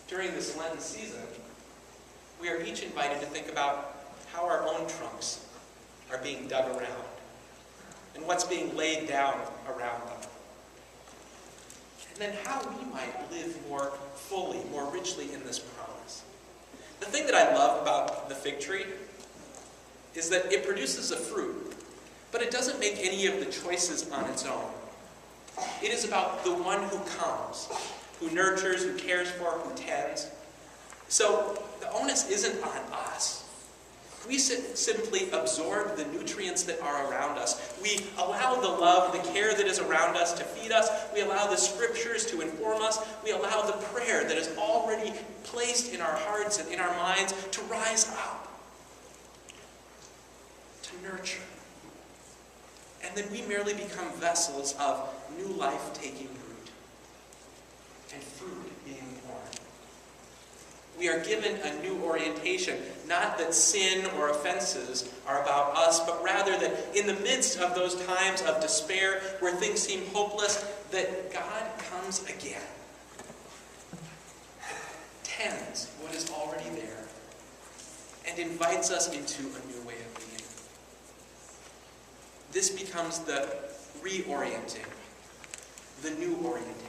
during this Lenten season, we are each invited to think about how our own trunks are being dug around and what's being laid down around them. And then how we might live more fully, more richly in this promise. The thing that I love about the fig tree is that it produces a fruit, but it doesn't make any of the choices on its own. It is about the one who comes, who nurtures, who cares for, who tends. So the onus isn't on us. We simply absorb the nutrients that are around us. We allow the love, the care that is around us to feed us. We allow the scriptures to inform us. We allow the prayer that is already placed in our hearts and in our minds to rise up, to nurture. And then we merely become vessels of new life taking root and fruit being born. We are given a new orientation, not that sin or offenses are about us, but rather that in the midst of those times of despair where things seem hopeless, that God comes again, tends what is already there, and invites us into a new way of being. This becomes the reorienting, the new orientation.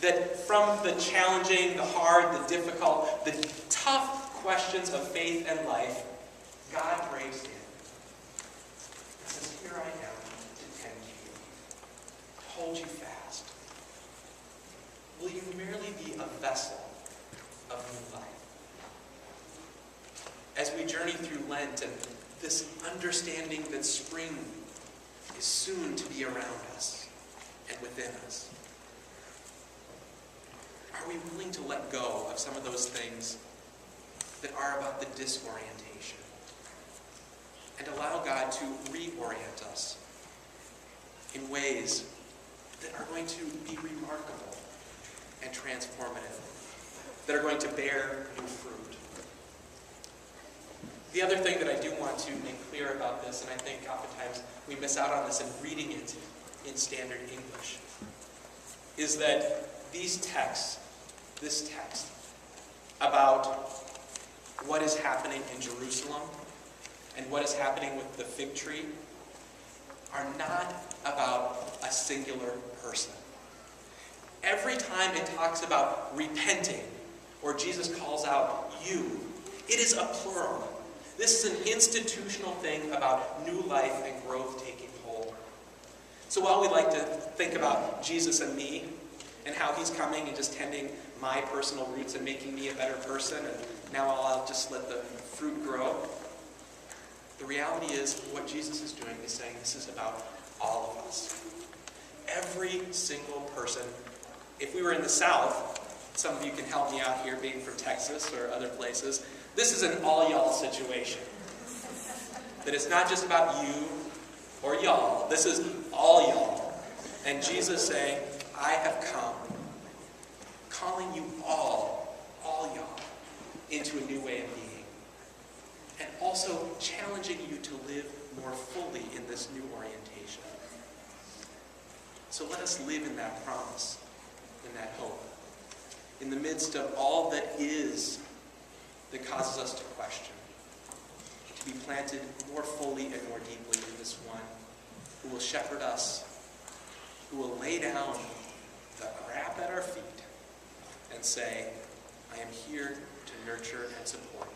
That from the challenging, the hard, the difficult, the tough questions of faith and life, God breaks in and says, here I am to tend you, to hold you fast. Will you merely be a vessel of new life? As we journey through Lent and this understanding that spring is soon to be around us and within us, are we willing to let go of some of those things that are about the disorientation and allow God to reorient us in ways that are going to be remarkable and transformative, that are going to bear new fruit? The other thing that I do want to make clear about this, and I think oftentimes we miss out on this in reading it in standard English, is that this text about what is happening in Jerusalem and what is happening with the fig tree are not about a singular person. Every time it talks about repenting, or Jesus calls out you, it is a plural. This is an institutional thing about new life and growth taking hold. So while we like to think about Jesus and me, and how he's coming and just tending my personal roots and making me a better person, and now I'll just let the fruit grow, the reality is what Jesus is doing is saying this is about all of us. Every single person. If we were in the South, some of you can help me out here being from Texas or other places, this is an all y'all situation. That it's not just about you or y'all. This is all y'all. And Jesus saying, I have come, calling you all y'all, into a new way of being. And also challenging you to live more fully in this new orientation. So let us live in that promise, in that hope. In the midst of all that is that causes us to question. To be planted more fully and more deeply in this one who will shepherd us, who will lay down the crap at our feet and say, I am here to nurture and support.